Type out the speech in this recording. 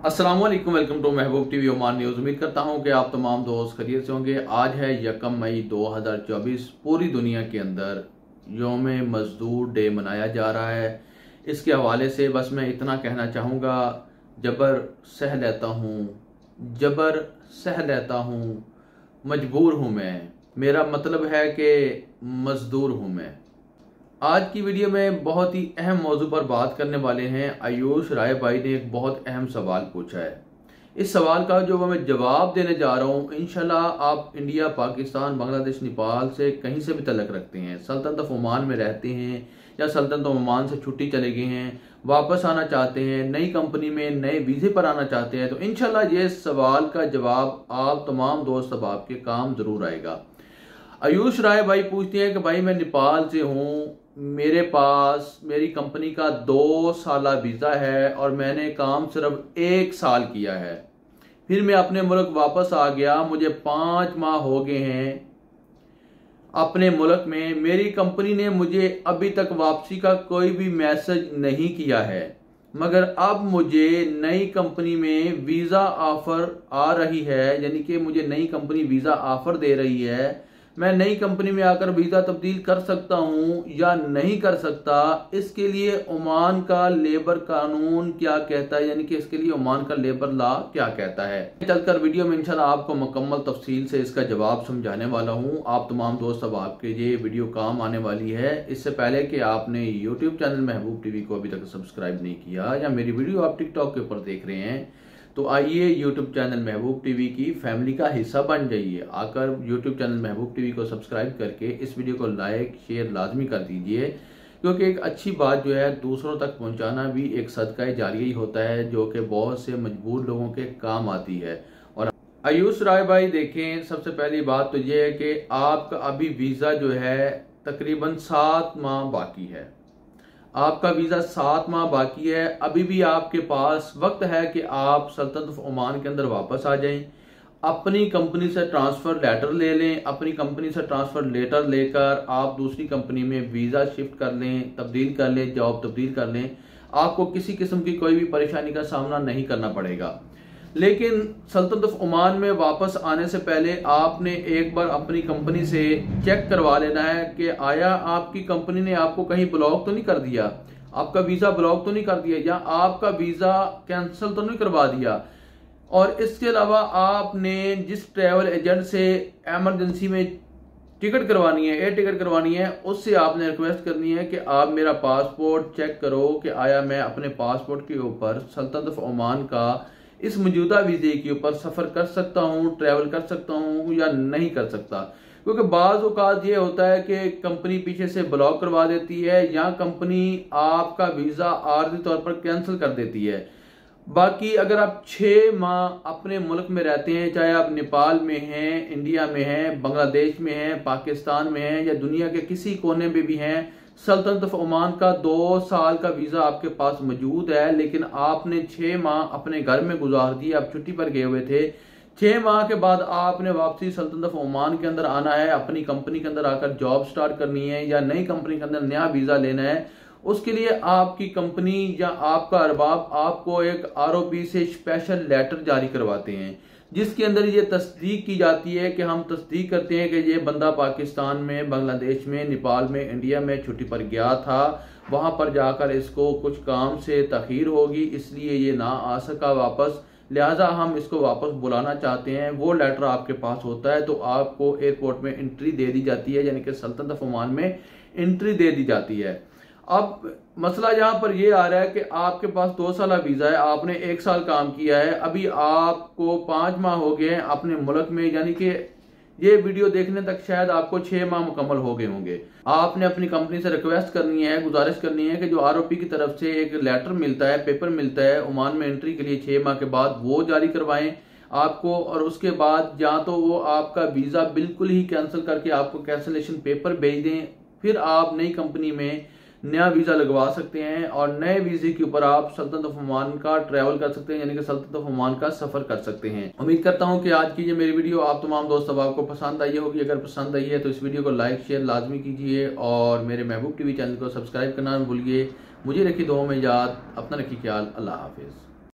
अस्सलामुअलैकुम, welcome to Mehboob TV Oman news. उम्मीद करता हूं कि आप तमाम दोस्त खैरियत से होंगे। आज है 1 मई 2024। पूरी दुनिया के अंदर यौम मजदूर डे मनाया जा रहा है। इसके हवाले से बस मैं इतना कहना चाहूँगा, जबर सह लेता हूँ, जबर सह लेता हूँ, मजबूर हूँ मैं। मेरा मतलब है कि मजदूर हूँ मैं। आज की वीडियो में बहुत ही अहम मौजू पर बात करने वाले हैं। आयुष राय भाई ने एक बहुत अहम सवाल पूछा है। इस सवाल का जो मैं जवाब देने जा रहा हूँ, इंशाल्लाह आप इंडिया, पाकिस्तान, बांग्लादेश, नेपाल से कहीं से भी तलक रखते हैं, सल्तनत ऑफ ओमान में रहते हैं या सल्तनत ऑफ ओमान से छुट्टी चले गए हैं, वापस आना चाहते हैं, नई कंपनी में नए वीज़े पर आना चाहते हैं, तो इंशाल्लाह ये सवाल का जवाब आप तमाम दोस्त अब आपके काम ज़रूर आएगा। आयुष राय भाई पूछते हैं कि भाई मैं नेपाल से हूँ, मेरे पास मेरी कंपनी का 2 साला वीज़ा है और मैंने काम सिर्फ 1 साल किया है। फिर मैं अपने मुल्क वापस आ गया, मुझे 5 माह हो गए हैं अपने मुल्क में। मेरी कंपनी ने मुझे अभी तक वापसी का कोई भी मैसेज नहीं किया है, मगर अब मुझे नई कंपनी में वीज़ा ऑफर आ रही है, यानी कि मुझे नई कंपनी वीज़ा ऑफर दे रही है। मैं नई कंपनी में आकर वीज़ा तब्दील कर सकता हूं या नहीं कर सकता, इसके लिए ओमान का लेबर कानून क्या कहता है, यानी कि इसके लिए ओमान का लेबर लॉ क्या कहता है। चलकर वीडियो में इंशाल्लाह आपको मुकम्मल तफसील से इसका जवाब समझाने वाला हूं। आप तमाम दोस्त अब आपके ये वीडियो काम आने वाली है। इससे पहले कि आपने यूट्यूब चैनल महबूब टीवी को अभी तक सब्सक्राइब नहीं किया या मेरी वीडियो आप टिकटॉक के ऊपर देख रहे हैं, तो आइए यूट्यूब चैनल महबूब टीवी की फैमिली का हिस्सा बन जाइए। आकर यूट्यूब चैनल महबूब टीवी को सब्सक्राइब करके इस वीडियो को लाइक शेयर लाजमी कर दीजिए, क्योंकि एक अच्छी बात जो है दूसरों तक पहुंचाना भी एक सदका जारिया ही होता है, जो कि बहुत से मजबूर लोगों के काम आती है। और आयुष राय भाई देखें, सबसे पहली बात तो ये है कि आपका अभी वीज़ा जो है तकरीबन 7 माह बाकी है। आपका वीज़ा 7 माह बाकी है। अभी भी आपके पास वक्त है कि आप सल्तनत ऑफ ओमान के अंदर वापस आ जाएं, अपनी कंपनी से ट्रांसफ़र लेटर ले लें। अपनी कंपनी से ट्रांसफ़र लेटर लेकर आप दूसरी कंपनी में वीज़ा शिफ्ट कर लें, तब्दील कर लें, जॉब तब्दील कर लें। आपको किसी किस्म की कोई भी परेशानी का सामना नहीं करना पड़ेगा। लेकिन सल्तनत ऑफ ओमान में वापस आने से पहले आपने एक बार अपनी कंपनी से चेक करवा लेना है कि आया आपकी कंपनी ने आपको कहीं ब्लॉक तो नहीं कर दिया, आपका वीज़ा ब्लॉक तो नहीं कर दिया, या आपका वीज़ा कैंसिल तो नहीं करवा दिया। और इसके अलावा आपने जिस ट्रैवल एजेंट से एमरजेंसी में टिकट करवानी है, एयर टिकट करवानी है, उससे आपने रिक्वेस्ट करनी है कि आप मेरा पासपोर्ट चेक करो कि आया मैं अपने पासपोर्ट के ऊपर सल्तनत ऑफ ओमान का इस मौजूदा वीज़े के ऊपर सफ़र कर सकता हूँ, ट्रैवल कर सकता हूँ या नहीं कर सकता। क्योंकि बाज़ औक़ात ये होता है कि कंपनी पीछे से ब्लॉक करवा देती है या कंपनी आपका वीज़ा आर्जी तौर पर कैंसिल कर देती है। बाकी अगर आप 6 माह अपने मुल्क में रहते हैं, चाहे आप नेपाल में हैं, इंडिया में हैं, बांग्लादेश में हैं, पाकिस्तान में हैं या दुनिया के किसी कोने में भी हैं, सल्तनत ऑफ ओमान का 2 साल का वीज़ा आपके पास मौजूद है, लेकिन आपने 6 माह अपने घर में गुजार दिए, आप छुट्टी पर गए हुए थे। 6 माह के बाद आपने वापसी सल्तनत ऑफ ओमान के अंदर आना है, अपनी कंपनी के अंदर आकर जॉब स्टार्ट करनी है या नई कंपनी के अंदर नया वीज़ा लेना है। उसके लिए आपकी कंपनी या आपका अरबाब आपको एक ROP से स्पेशल लेटर जारी करवाते हैं, जिसके अंदर ये तस्दीक की जाती है कि हम तस्दीक करते हैं कि ये बंदा पाकिस्तान में, बांग्लादेश में, नेपाल में, इंडिया में छुट्टी पर गया था, वहाँ पर जाकर इसको कुछ काम से तखीर होगी, इसलिए ये ना आ सका वापस, लिहाजा हम इसको वापस बुलाना चाहते हैं। वो लेटर आपके पास होता है तो आपको एयरपोर्ट में एंट्री दे दी जाती है, यानी कि सल्तनत ऑफ ओमान में एंट्री दे दी जाती है। अब मसला यहाँ पर यह आ रहा है कि आपके पास 2 साल वीज़ा है, आपने 1 साल काम किया है, अभी आपको 5 माह हो गए हैं अपने मुल्क में, यानी कि ये वीडियो देखने तक शायद आपको 6 माह मुकम्मल हो गए होंगे। आपने अपनी कंपनी से रिक्वेस्ट करनी है, गुजारिश करनी है कि जो ROP की तरफ से एक लेटर मिलता है, पेपर मिलता है ओमान में एंट्री के लिए 6 माह के बाद, वो जारी करवाएं आपको। और उसके बाद या तो वो आपका वीज़ा बिल्कुल ही कैंसिल करके आपको कैंसिलेशन पेपर भेज दें, फिर आप नई कंपनी में नया वीज़ा लगवा सकते हैं और नए वीज़े के ऊपर आप सल्तनत ऑफ ओमान का ट्रैवल कर सकते हैं, यानी कि सल्तनत ऑफ ओमान का सफ़र कर सकते हैं। उम्मीद करता हूं कि आज की ये मेरी वीडियो आप तमाम दोस्त अब आपको पसंद आई होगी। अगर पसंद आई है तो इस वीडियो को लाइक शेयर लाजमी कीजिए और मेरे महबूब टीवी चैनल को सब्सक्राइब करना न भूलिए। मुझे रखी दुआ में याद, अपना रखिए ख्याल। अल्लाह हाफिज़।